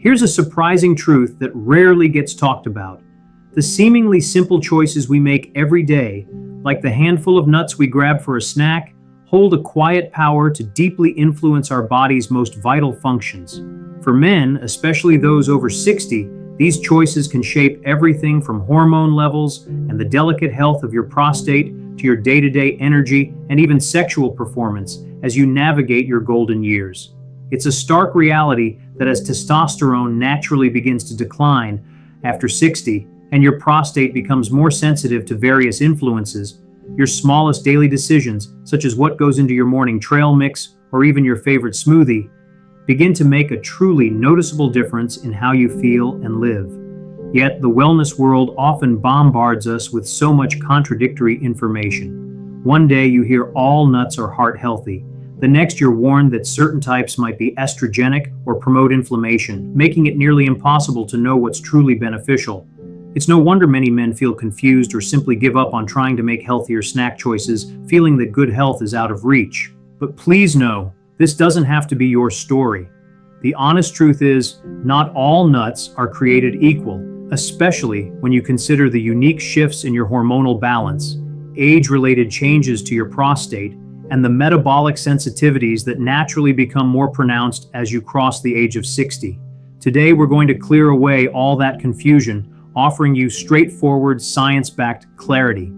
Here's a surprising truth that rarely gets talked about. The seemingly simple choices we make every day, like the handful of nuts we grab for a snack, hold a quiet power to deeply influence our body's most vital functions. For men, especially those over 60, these choices can shape everything from hormone levels and the delicate health of your prostate to your day-to-day energy and even sexual performance as you navigate your golden years. It's a stark reality that as testosterone naturally begins to decline after 60 and your prostate becomes more sensitive to various influences, your smallest daily decisions, such as what goes into your morning trail mix or even your favorite smoothie, begin to make a truly noticeable difference in how you feel and live. Yet the wellness world often bombards us with so much contradictory information. One day you hear all nuts are heart healthy. The next you're warned that certain types might be estrogenic or promote inflammation, making it nearly impossible to know what's truly beneficial. It's no wonder many men feel confused or simply give up on trying to make healthier snack choices, feeling that good health is out of reach. But please know, this doesn't have to be your story. The honest truth is, not all nuts are created equal, especially when you consider the unique shifts in your hormonal balance, age-related changes to your prostate, and the metabolic sensitivities that naturally become more pronounced as you cross the age of 60. Today, we're going to clear away all that confusion, offering you straightforward, science-backed clarity.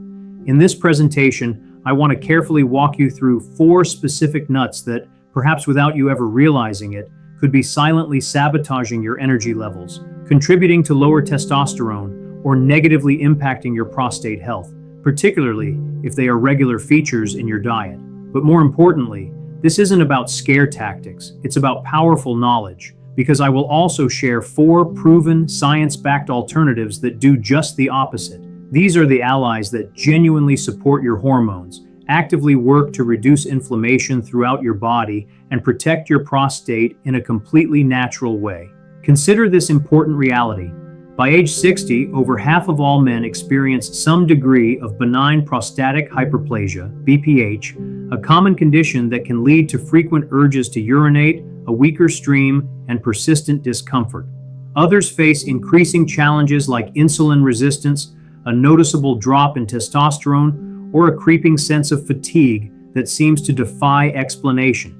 In this presentation, I want to carefully walk you through 4 specific nuts that, perhaps without you ever realizing it, could be silently sabotaging your energy levels, contributing to lower testosterone, or negatively impacting your prostate health, particularly if they are regular features in your diet. But more importantly, this isn't about scare tactics, it's about powerful knowledge, because I will also share 4 proven, science-backed alternatives that do just the opposite. These are the allies that genuinely support your hormones, actively work to reduce inflammation throughout your body, and protect your prostate in a completely natural way. Consider this important reality. By age 60, over half of all men experience some degree of benign prostatic hyperplasia, BPH, a common condition that can lead to frequent urges to urinate, a weaker stream, and persistent discomfort. Others face increasing challenges like insulin resistance, a noticeable drop in testosterone, or a creeping sense of fatigue that seems to defy explanation.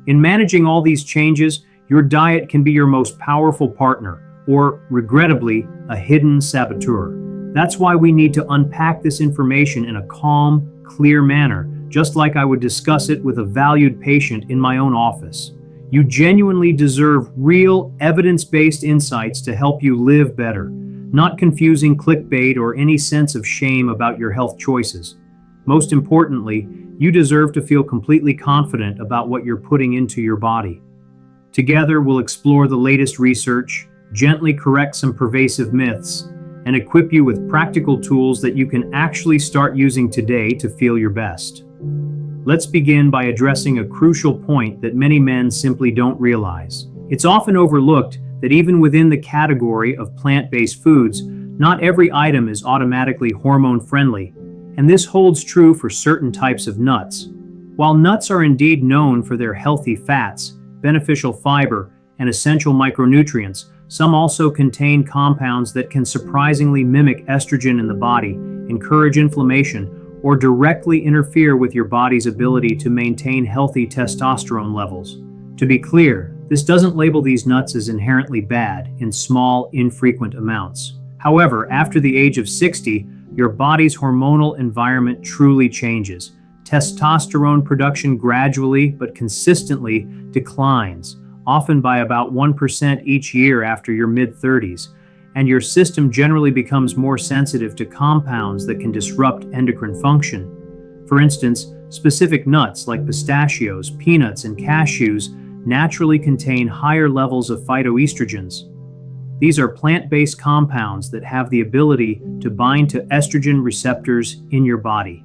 In managing all these changes, your diet can be your most powerful partner, or, regrettably, a hidden saboteur. That's why we need to unpack this information in a calm, clear manner, just like I would discuss it with a valued patient in my own office. You genuinely deserve real, evidence-based insights to help you live better, not confusing clickbait or any sense of shame about your health choices. Most importantly, you deserve to feel completely confident about what you're putting into your body. Together, we'll explore the latest research, gently correct some pervasive myths, and equip you with practical tools that you can actually start using today to feel your best. Let's begin by addressing a crucial point that many men simply don't realize. It's often overlooked that even within the category of plant-based foods, not every item is automatically hormone-friendly, and this holds true for certain types of nuts. While nuts are indeed known for their healthy fats, beneficial fiber, and essential micronutrients, some also contain compounds that can surprisingly mimic estrogen in the body, encourage inflammation, or directly interfere with your body's ability to maintain healthy testosterone levels. To be clear, this doesn't label these nuts as inherently bad in small, infrequent amounts. However, after the age of 60, your body's hormonal environment truly changes. Testosterone production gradually but consistently declines, often by about 1% each year after your mid-30s, and your system generally becomes more sensitive to compounds that can disrupt endocrine function. For instance, specific nuts like pistachios, peanuts, and cashews naturally contain higher levels of phytoestrogens. These are plant-based compounds that have the ability to bind to estrogen receptors in your body.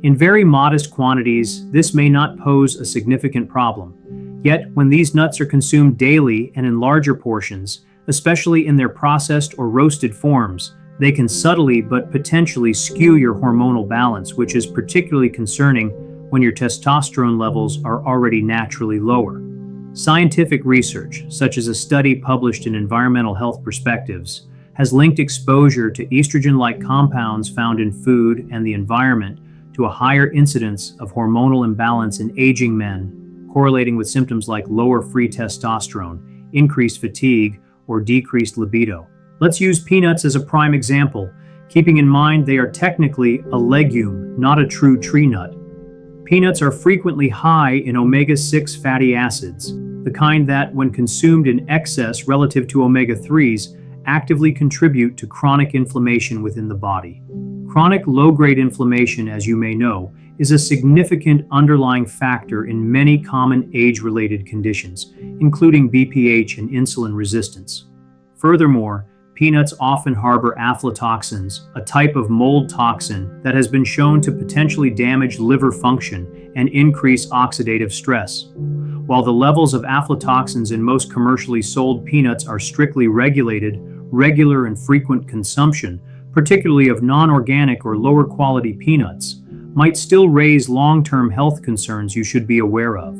In very modest quantities, this may not pose a significant problem. Yet, when these nuts are consumed daily and in larger portions, especially in their processed or roasted forms, they can subtly but potentially skew your hormonal balance, which is particularly concerning when your testosterone levels are already naturally lower. Scientific research, such as a study published in Environmental Health Perspectives, has linked exposure to estrogen-like compounds found in food and the environment to a higher incidence of hormonal imbalance in aging men, correlating with symptoms like lower free testosterone, increased fatigue, or decreased libido. Let's use peanuts as a prime example, keeping in mind they are technically a legume, not a true tree nut. Peanuts are frequently high in omega-6 fatty acids, the kind that, when consumed in excess relative to omega-3s, actively contribute to chronic inflammation within the body. Chronic low-grade inflammation, as you may know, is a significant underlying factor in many common age-related conditions, including BPH and insulin resistance. Furthermore, peanuts often harbor aflatoxins, a type of mold toxin that has been shown to potentially damage liver function and increase oxidative stress. While the levels of aflatoxins in most commercially sold peanuts are strictly regulated, regular and frequent consumption, particularly of non-organic or lower quality peanuts, might still raise long-term health concerns you should be aware of.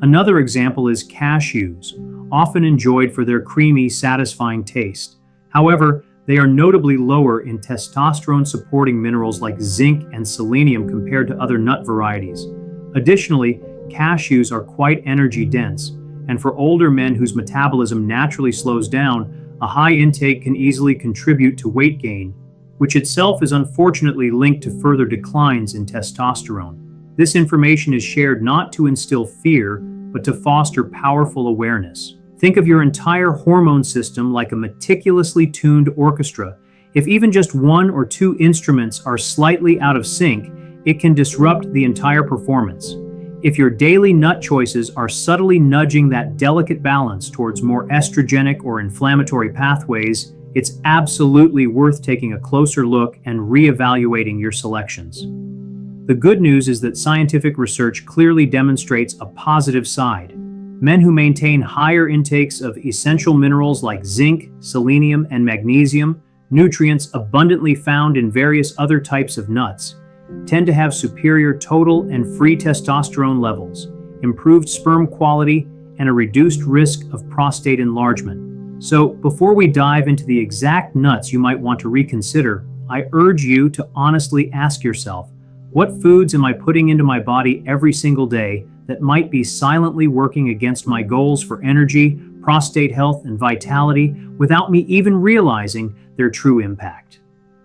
Another example is cashews, often enjoyed for their creamy, satisfying taste. However, they are notably lower in testosterone-supporting minerals like zinc and selenium compared to other nut varieties. Additionally, cashews are quite energy-dense, and for older men whose metabolism naturally slows down, a high intake can easily contribute to weight gain, which itself is unfortunately linked to further declines in testosterone. This information is shared not to instill fear, but to foster powerful awareness. Think of your entire hormone system like a meticulously tuned orchestra. If even just one or two instruments are slightly out of sync, it can disrupt the entire performance. If your daily nut choices are subtly nudging that delicate balance towards more estrogenic or inflammatory pathways, it's absolutely worth taking a closer look and reevaluating your selections. The good news is that scientific research clearly demonstrates a positive side. Men who maintain higher intakes of essential minerals like zinc, selenium, and magnesium, nutrients abundantly found in various other types of nuts, tend to have superior total and free testosterone levels, improved sperm quality, and a reduced risk of prostate enlargement. So, before we dive into the exact nuts you might want to reconsider, I urge you to honestly ask yourself, what foods am I putting into my body every single day that might be silently working against my goals for energy, prostate health, and vitality without me even realizing their true impact?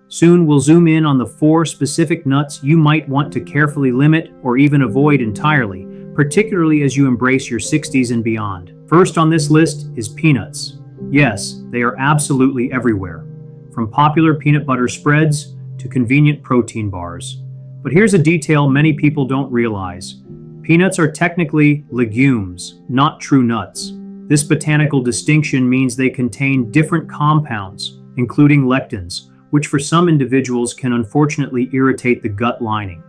Soon we'll zoom in on the 4 specific nuts you might want to carefully limit or even avoid entirely, particularly as you embrace your 60s and beyond. First on this list is peanuts. Yes, they are absolutely everywhere, from popular peanut butter spreads to convenient protein bars. But here's a detail many people don't realize. Peanuts are technically legumes, not true nuts. This botanical distinction means they contain different compounds, including lectins, which for some individuals can unfortunately irritate the gut lining.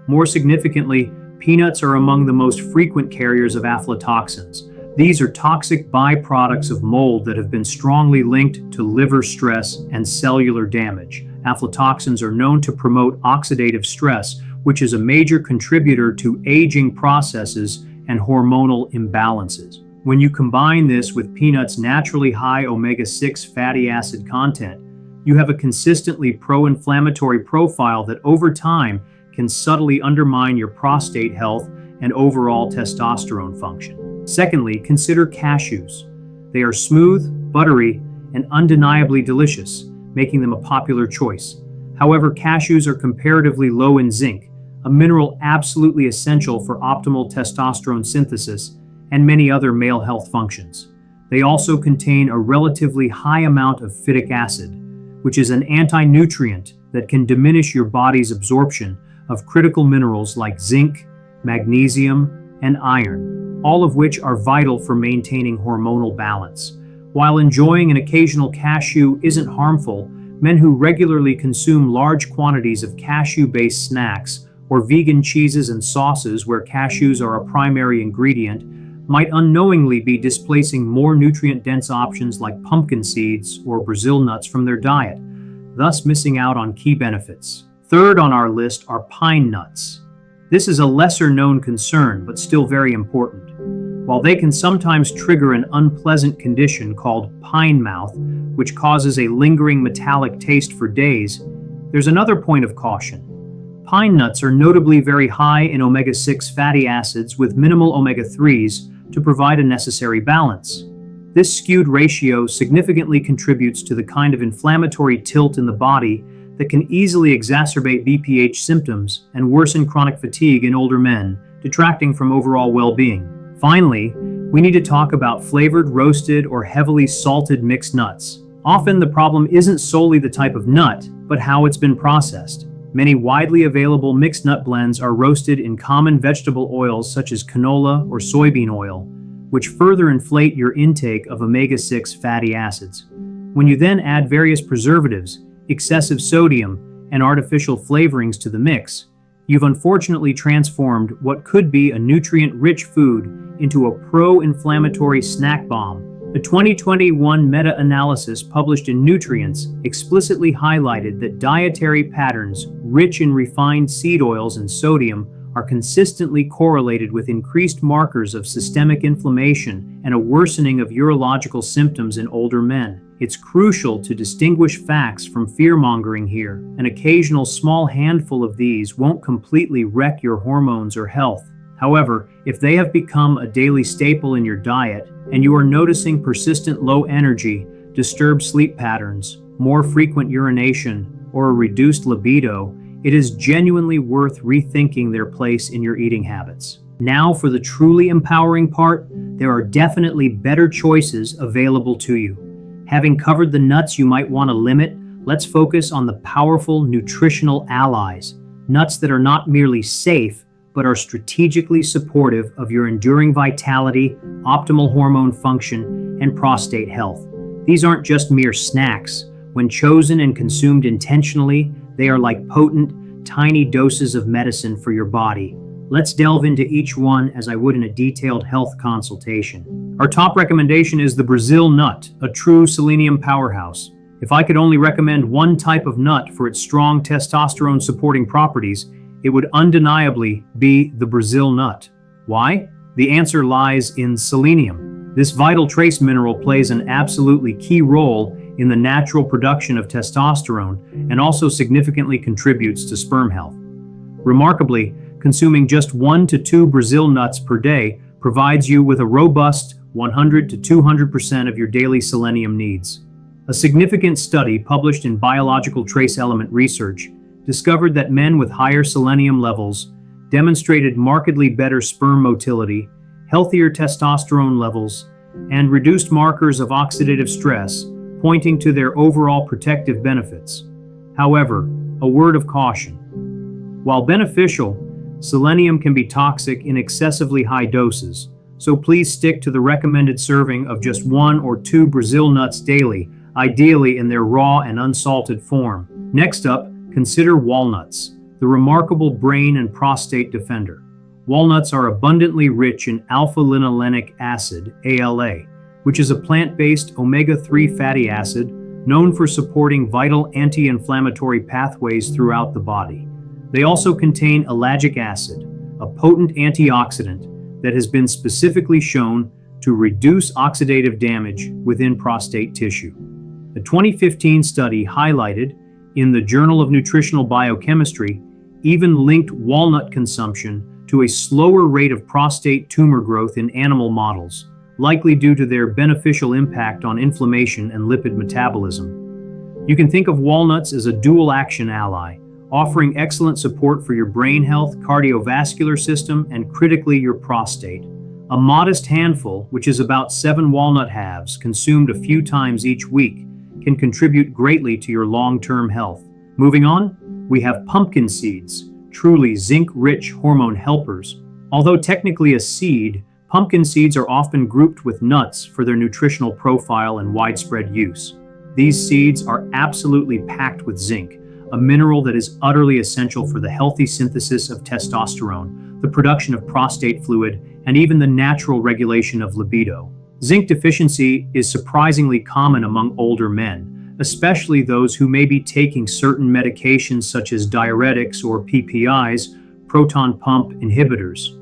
More significantly, peanuts are among the most frequent carriers of aflatoxins. These are toxic byproducts of mold that have been strongly linked to liver stress and cellular damage. Aflatoxins are known to promote oxidative stress, which is a major contributor to aging processes and hormonal imbalances. When you combine this with peanuts' naturally high omega-6 fatty acid content, you have a consistently pro-inflammatory profile that over time can subtly undermine your prostate health and overall testosterone function. Secondly, consider cashews. They are smooth, buttery, and undeniably delicious, making them a popular choice. However, cashews are comparatively low in zinc, a mineral absolutely essential for optimal testosterone synthesis and many other male health functions. They also contain a relatively high amount of phytic acid, which is an anti-nutrient that can diminish your body's absorption of critical minerals like zinc, magnesium, and iron, all of which are vital for maintaining hormonal balance. While enjoying an occasional cashew isn't harmful, men who regularly consume large quantities of cashew-based snacks or vegan cheeses and sauces where cashews are a primary ingredient might unknowingly be displacing more nutrient-dense options like pumpkin seeds or Brazil nuts from their diet, thus missing out on key benefits. Third on our list are pine nuts. This is a lesser-known concern, but still very important. While they can sometimes trigger an unpleasant condition called pine mouth, which causes a lingering metallic taste for days, there's another point of caution. Pine nuts are notably very high in omega-6 fatty acids with minimal omega-3s to provide a necessary balance. This skewed ratio significantly contributes to the kind of inflammatory tilt in the body that can easily exacerbate BPH symptoms and worsen chronic fatigue in older men, detracting from overall well-being. Finally, we need to talk about flavored, roasted, or heavily salted mixed nuts. Often the problem isn't solely the type of nut, but how it's been processed. Many widely available mixed nut blends are roasted in common vegetable oils such as canola or soybean oil, which further inflate your intake of omega-6 fatty acids. When you then add various preservatives, excessive sodium, and artificial flavorings to the mix, you've unfortunately transformed what could be a nutrient-rich food into a pro-inflammatory snack bomb. A 2021 meta-analysis published in Nutrients explicitly highlighted that dietary patterns rich in refined seed oils and sodium are consistently correlated with increased markers of systemic inflammation and a worsening of urological symptoms in older men. It's crucial to distinguish facts from fear-mongering here. An occasional small handful of these won't completely wreck your hormones or health. However, if they have become a daily staple in your diet and you are noticing persistent low energy, disturbed sleep patterns, more frequent urination, or a reduced libido, it is genuinely worth rethinking their place in your eating habits. Now for the truly empowering part, there are definitely better choices available to you. Having covered the nuts you might want to limit, let's focus on the powerful nutritional allies, nuts that are not merely safe, but are strategically supportive of your enduring vitality, optimal hormone function, and prostate health. These aren't just mere snacks. When chosen and consumed intentionally, they are like potent, tiny doses of medicine for your body. Let's delve into each one as I would in a detailed health consultation. Our top recommendation is the Brazil nut, a true selenium powerhouse. If I could only recommend one type of nut for its strong testosterone-supporting properties, it would undeniably be the Brazil nut. Why? The answer lies in selenium. This vital trace mineral plays an absolutely key role in the natural production of testosterone and also significantly contributes to sperm health. Remarkably, consuming just 1 to 2 Brazil nuts per day provides you with a robust 100 to 200% of your daily selenium needs. A significant study published in Biological Trace Element Research discovered that men with higher selenium levels demonstrated markedly better sperm motility, healthier testosterone levels, and reduced markers of oxidative stress, pointing to their overall protective benefits. However, a word of caution. While beneficial, selenium can be toxic in excessively high doses, so please stick to the recommended serving of just 1 or 2 Brazil nuts daily, ideally in their raw and unsalted form. Next up, consider walnuts, the remarkable brain and prostate defender. Walnuts are abundantly rich in alpha-linolenic acid, ALA, which is a plant-based omega-3 fatty acid known for supporting vital anti-inflammatory pathways throughout the body. They also contain ellagic acid, a potent antioxidant that has been specifically shown to reduce oxidative damage within prostate tissue. A 2015 study highlighted in the Journal of Nutritional Biochemistry even linked walnut consumption to a slower rate of prostate tumor growth in animal models, likely due to their beneficial impact on inflammation and lipid metabolism. You can think of walnuts as a dual-action ally, offering excellent support for your brain health, cardiovascular system, and critically your prostate. A modest handful, which is about 7 walnut halves consumed a few times each week, can contribute greatly to your long-term health. Moving on, we have pumpkin seeds, truly zinc-rich hormone helpers. Although technically a seed, pumpkin seeds are often grouped with nuts for their nutritional profile and widespread use. These seeds are absolutely packed with zinc, a mineral that is utterly essential for the healthy synthesis of testosterone, the production of prostate fluid, and even the natural regulation of libido. Zinc deficiency is surprisingly common among older men, especially those who may be taking certain medications such as diuretics or PPIs, proton pump inhibitors.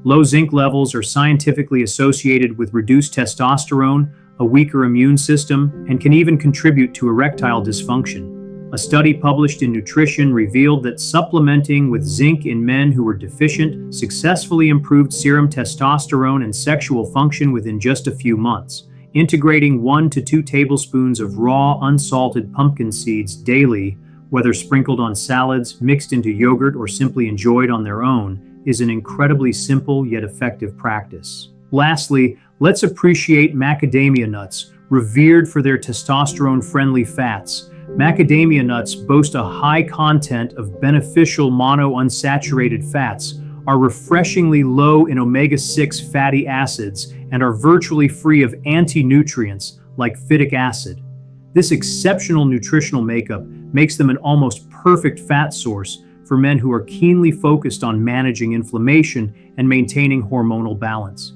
Low zinc levels are scientifically associated with reduced testosterone, a weaker immune system, and can even contribute to erectile dysfunction. A study published in Nutrition revealed that supplementing with zinc in men who were deficient successfully improved serum testosterone and sexual function within just a few months. Integrating 1 to 2 tablespoons of raw, unsalted pumpkin seeds daily, whether sprinkled on salads, mixed into yogurt, or simply enjoyed on their own, is an incredibly simple yet effective practice. Lastly, let's appreciate macadamia nuts, revered for their testosterone-friendly fats. Macadamia nuts boast a high content of beneficial monounsaturated fats, are refreshingly low in omega-6 fatty acids, and are virtually free of anti-nutrients like phytic acid. This exceptional nutritional makeup makes them an almost perfect fat source for men who are keenly focused on managing inflammation and maintaining hormonal balance.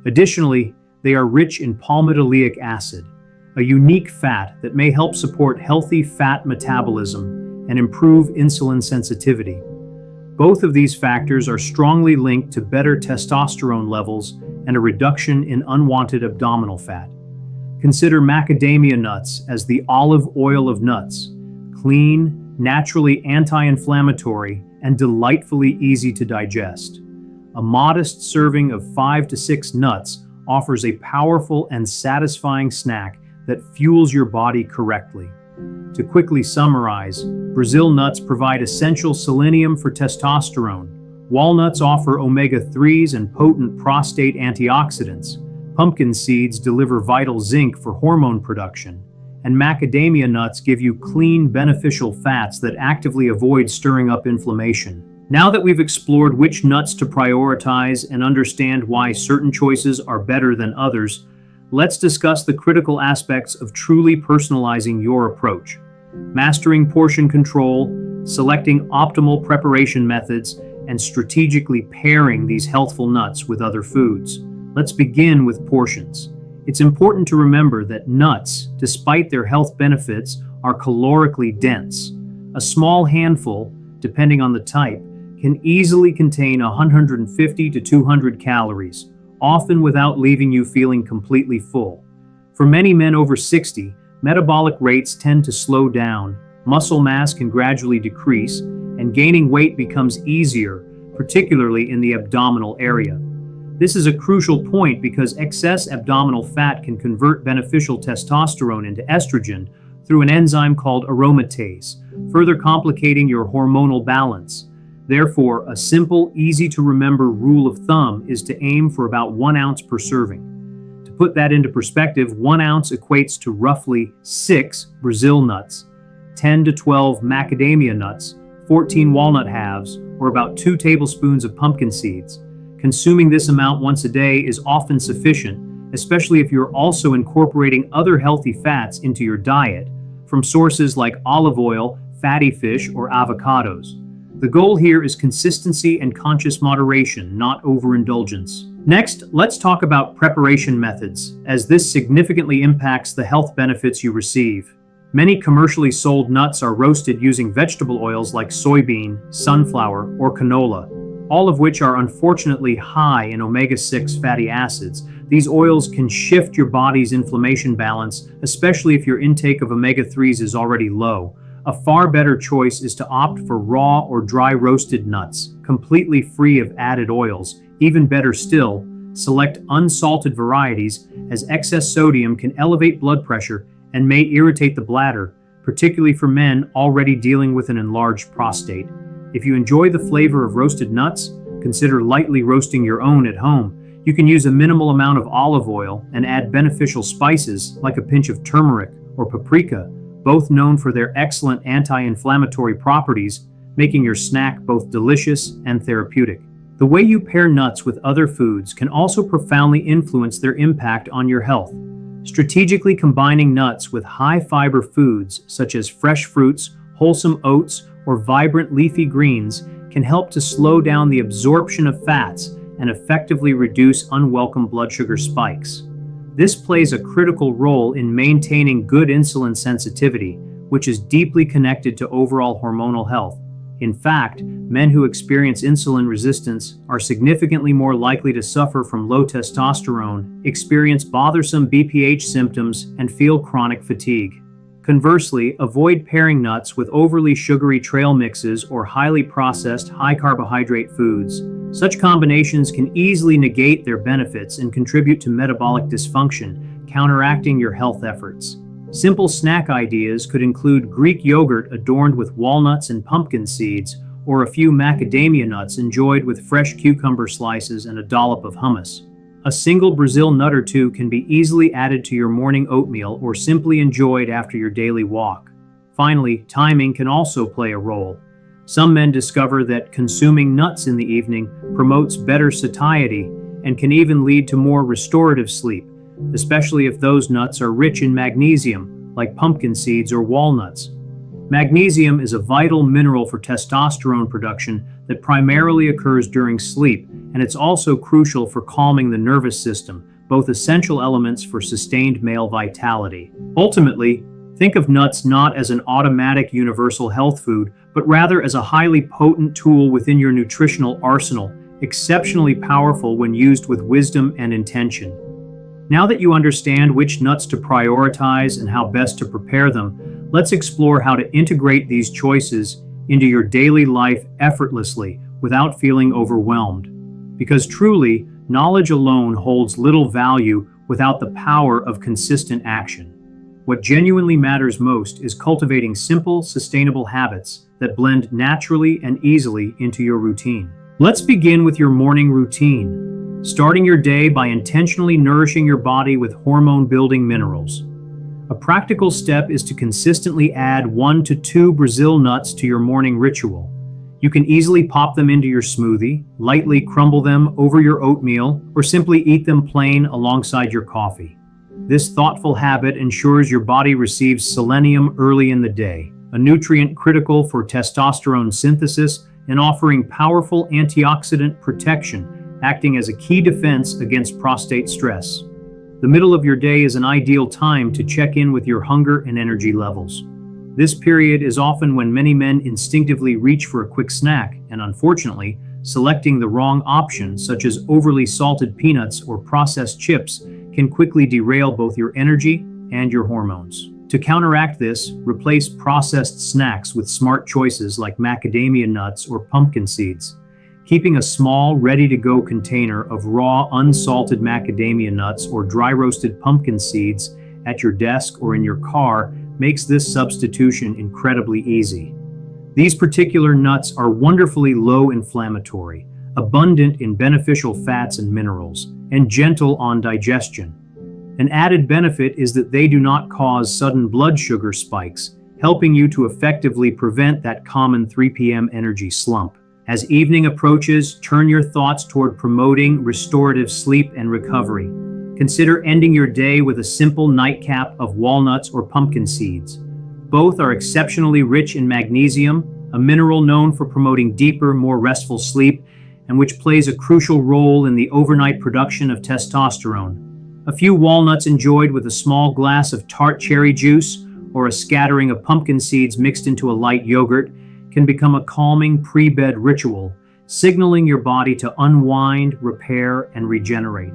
Additionally, they are rich in palmitoleic acid, a unique fat that may help support healthy fat metabolism and improve insulin sensitivity. Both of these factors are strongly linked to better testosterone levels and a reduction in unwanted abdominal fat. Consider macadamia nuts as the olive oil of nuts, clean, naturally anti-inflammatory, and delightfully easy to digest. A modest serving of 5 to 6 nuts offers a powerful and satisfying snack that fuels your body correctly. To quickly summarize, Brazil nuts provide essential selenium for testosterone. Walnuts offer omega-3s and potent prostate antioxidants. Pumpkin seeds deliver vital zinc for hormone production. And macadamia nuts give you clean, beneficial fats that actively avoid stirring up inflammation. Now that we've explored which nuts to prioritize and understand why certain choices are better than others, let's discuss the critical aspects of truly personalizing your approach. Mastering portion control, selecting optimal preparation methods, and strategically pairing these healthful nuts with other foods. Let's begin with portions. It's important to remember that nuts, despite their health benefits, are calorically dense. A small handful, depending on the type, can easily contain 150 to 200 calories, often without leaving you feeling completely full. For many men over 60, metabolic rates tend to slow down, muscle mass can gradually decrease, and gaining weight becomes easier, particularly in the abdominal area. This is a crucial point because excess abdominal fat can convert beneficial testosterone into estrogen through an enzyme called aromatase, further complicating your hormonal balance. Therefore, a simple, easy-to-remember rule of thumb is to aim for about 1 ounce per serving. To put that into perspective, 1 ounce equates to roughly 6 Brazil nuts, 10 to 12 macadamia nuts, 14 walnut halves, or about 2 tablespoons of pumpkin seeds. Consuming this amount once a day is often sufficient, especially if you're also incorporating other healthy fats into your diet from sources like olive oil, fatty fish, or avocados. The goal here is consistency and conscious moderation, not overindulgence. Next, let's talk about preparation methods, as this significantly impacts the health benefits you receive. Many commercially sold nuts are roasted using vegetable oils like soybean, sunflower, or canola, all of which are unfortunately high in omega-6 fatty acids. These oils can shift your body's inflammation balance, especially if your intake of omega-3s is already low. A far better choice is to opt for raw or dry roasted nuts, completely free of added oils. Even better still, select unsalted varieties, as excess sodium can elevate blood pressure and may irritate the bladder, particularly for men already dealing with an enlarged prostate. If you enjoy the flavor of roasted nuts, consider lightly roasting your own at home. You can use a minimal amount of olive oil and add beneficial spices like a pinch of turmeric or paprika, both known for their excellent anti-inflammatory properties, making your snack both delicious and therapeutic. The way you pair nuts with other foods can also profoundly influence their impact on your health. Strategically combining nuts with high-fiber foods such as fresh fruits, wholesome oats, or vibrant leafy greens can help to slow down the absorption of fats and effectively reduce unwelcome blood sugar spikes. This plays a critical role in maintaining good insulin sensitivity, which is deeply connected to overall hormonal health. In fact, men who experience insulin resistance are significantly more likely to suffer from low testosterone, experience bothersome BPH symptoms, and feel chronic fatigue. Conversely, avoid pairing nuts with overly sugary trail mixes or highly processed, high-carbohydrate foods. Such combinations can easily negate their benefits and contribute to metabolic dysfunction, counteracting your health efforts. Simple snack ideas could include Greek yogurt adorned with walnuts and pumpkin seeds, or a few macadamia nuts enjoyed with fresh cucumber slices and a dollop of hummus. A single Brazil nut or two can be easily added to your morning oatmeal or simply enjoyed after your daily walk. Finally, timing can also play a role. Some men discover that consuming nuts in the evening promotes better satiety and can even lead to more restorative sleep, especially if those nuts are rich in magnesium, like pumpkin seeds or walnuts. Magnesium is a vital mineral for testosterone production that primarily occurs during sleep, and it's also crucial for calming the nervous system, both essential elements for sustained male vitality. Ultimately, think of nuts not as an automatic universal health food, but rather as a highly potent tool within your nutritional arsenal, exceptionally powerful when used with wisdom and intention. Now that you understand which nuts to prioritize and how best to prepare them, let's explore how to integrate these choices into your daily life effortlessly without feeling overwhelmed. Because truly, knowledge alone holds little value without the power of consistent action. What genuinely matters most is cultivating simple, sustainable habits that blend naturally and easily into your routine. Let's begin with your morning routine, starting your day by intentionally nourishing your body with hormone-building minerals. A practical step is to consistently add 1 to 2 Brazil nuts to your morning ritual. You can easily pop them into your smoothie, lightly crumble them over your oatmeal, or simply eat them plain alongside your coffee. This thoughtful habit ensures your body receives selenium early in the day, a nutrient critical for testosterone synthesis and offering powerful antioxidant protection, acting as a key defense against prostate stress. The middle of your day is an ideal time to check in with your hunger and energy levels. This period is often when many men instinctively reach for a quick snack, and unfortunately, selecting the wrong option, such as overly salted peanuts or processed chips, can quickly derail both your energy and your hormones. To counteract this, replace processed snacks with smart choices like macadamia nuts or pumpkin seeds. Keeping a small, ready-to-go container of raw, unsalted macadamia nuts or dry-roasted pumpkin seeds at your desk or in your car makes this substitution incredibly easy. These particular nuts are wonderfully low inflammatory, abundant in beneficial fats and minerals, and gentle on digestion. An added benefit is that they do not cause sudden blood sugar spikes, helping you to effectively prevent that common 3 p.m. energy slump. As evening approaches, turn your thoughts toward promoting restorative sleep and recovery. Consider ending your day with a simple nightcap of walnuts or pumpkin seeds. Both are exceptionally rich in magnesium, a mineral known for promoting deeper, more restful sleep, and which plays a crucial role in the overnight production of testosterone. A few walnuts enjoyed with a small glass of tart cherry juice or a scattering of pumpkin seeds mixed into a light yogurt can become a calming pre-bed ritual, signaling your body to unwind, repair, and regenerate.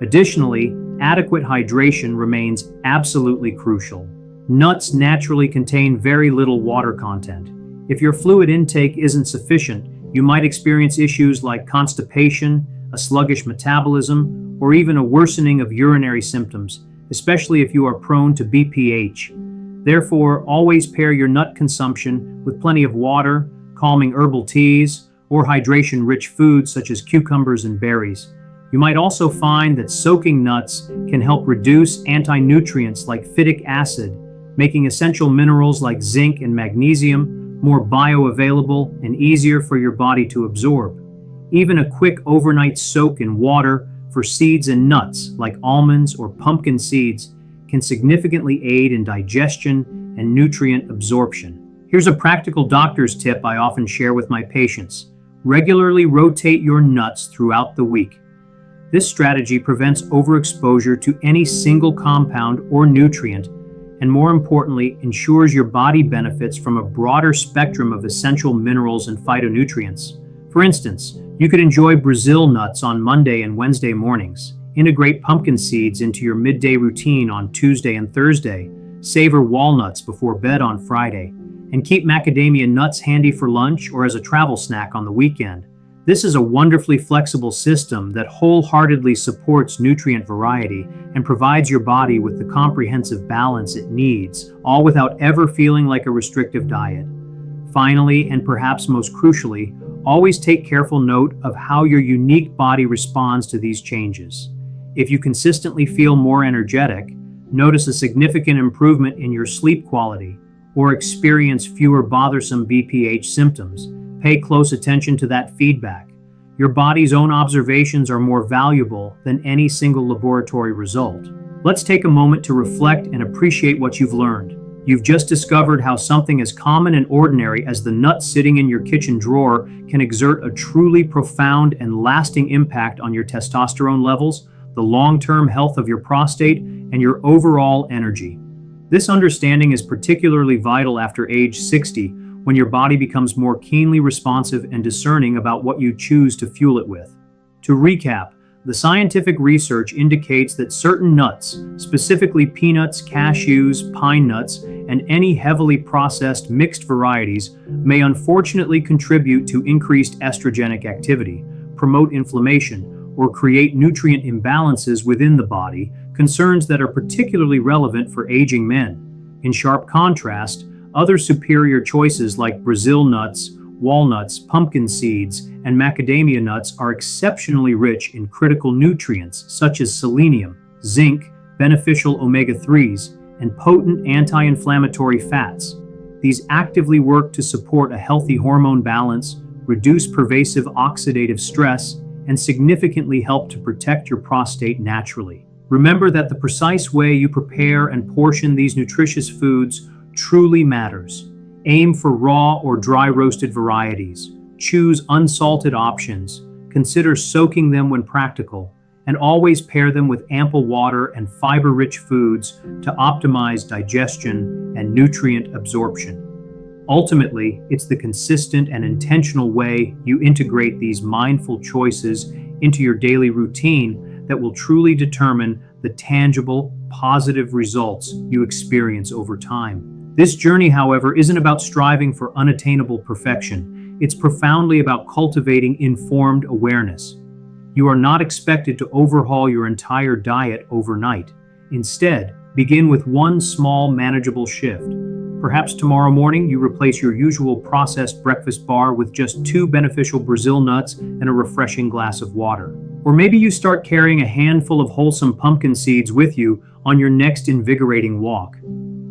Additionally, adequate hydration remains absolutely crucial. Nuts naturally contain very little water content. If your fluid intake isn't sufficient, you might experience issues like constipation, a sluggish metabolism, or even a worsening of urinary symptoms, especially if you are prone to BPH. Therefore, always pair your nut consumption with plenty of water, calming herbal teas, or hydration-rich foods such as cucumbers and berries. You might also find that soaking nuts can help reduce anti-nutrients like phytic acid, making essential minerals like zinc and magnesium more bioavailable and easier for your body to absorb. Even a quick overnight soak in water for seeds and nuts like almonds or pumpkin seeds can significantly aid in digestion and nutrient absorption. Here's a practical doctor's tip I often share with my patients. Regularly rotate your nuts throughout the week. This strategy prevents overexposure to any single compound or nutrient and more importantly, ensures your body benefits from a broader spectrum of essential minerals and phytonutrients. For instance, you could enjoy Brazil nuts on Monday and Wednesday mornings, integrate pumpkin seeds into your midday routine on Tuesday and Thursday, savor walnuts before bed on Friday, and keep macadamia nuts handy for lunch or as a travel snack on the weekend. This is a wonderfully flexible system that wholeheartedly supports nutrient variety and provides your body with the comprehensive balance it needs, all without ever feeling like a restrictive diet. Finally, and perhaps most crucially, always take careful note of how your unique body responds to these changes. If you consistently feel more energetic, notice a significant improvement in your sleep quality, or experience fewer bothersome BPH symptoms, pay close attention to that feedback. Your body's own observations are more valuable than any single laboratory result. Let's take a moment to reflect and appreciate what you've learned. You've just discovered how something as common and ordinary as the nut sitting in your kitchen drawer can exert a truly profound and lasting impact on your testosterone levels, the long-term health of your prostate, and your overall energy. This understanding is particularly vital after age 60, when your body becomes more keenly responsive and discerning about what you choose to fuel it with. To recap, the scientific research indicates that certain nuts, specifically peanuts, cashews, pine nuts, and any heavily processed mixed varieties, may unfortunately contribute to increased estrogenic activity, promote inflammation, or create nutrient imbalances within the body, concerns that are particularly relevant for aging men. In sharp contrast, other superior choices like Brazil nuts, walnuts, pumpkin seeds, and macadamia nuts are exceptionally rich in critical nutrients such as selenium, zinc, beneficial omega-3s, and potent anti-inflammatory fats. These actively work to support a healthy hormone balance, reduce pervasive oxidative stress, and significantly help to protect your prostate naturally. Remember that the precise way you prepare and portion these nutritious foods truly matters. Aim for raw or dry roasted varieties. Choose unsalted options. Consider soaking them when practical, and always pair them with ample water and fiber-rich foods to optimize digestion and nutrient absorption. Ultimately, it's the consistent and intentional way you integrate these mindful choices into your daily routine that will truly determine the tangible, positive results you experience over time. This journey, however, isn't about striving for unattainable perfection. It's profoundly about cultivating informed awareness. You are not expected to overhaul your entire diet overnight. Instead, begin with one small, manageable shift. Perhaps tomorrow morning you replace your usual processed breakfast bar with just 2 beneficial Brazil nuts and a refreshing glass of water. Or maybe you start carrying a handful of wholesome pumpkin seeds with you on your next invigorating walk.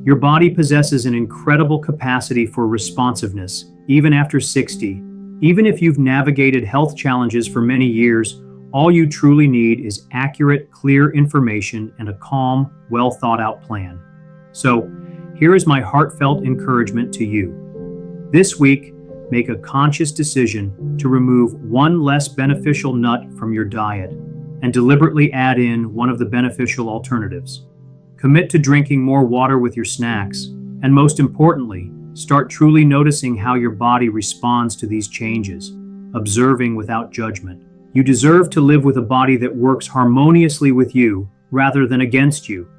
Your body possesses an incredible capacity for responsiveness, even after 60. Even if you've navigated health challenges for many years, all you truly need is accurate, clear information and a calm, well-thought-out plan. So, here is my heartfelt encouragement to you. This week, make a conscious decision to remove one less beneficial nut from your diet and deliberately add in one of the beneficial alternatives. Commit to drinking more water with your snacks, and most importantly, start truly noticing how your body responds to these changes, observing without judgment. You deserve to live with a body that works harmoniously with you rather than against you.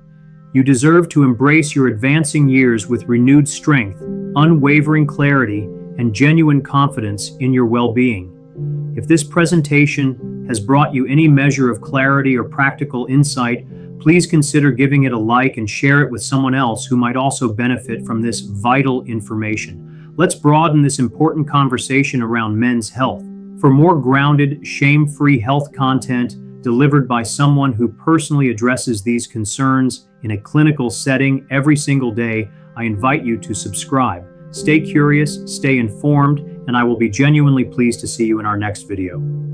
You deserve to embrace your advancing years with renewed strength, unwavering clarity, and genuine confidence in your well-being. If this presentation has brought you any measure of clarity or practical insight, please consider giving it a like and share it with someone else who might also benefit from this vital information. Let's broaden this important conversation around men's health. For more grounded, shame-free health content delivered by someone who personally addresses these concerns in a clinical setting every single day, I invite you to subscribe. Stay curious, stay informed, and I will be genuinely pleased to see you in our next video.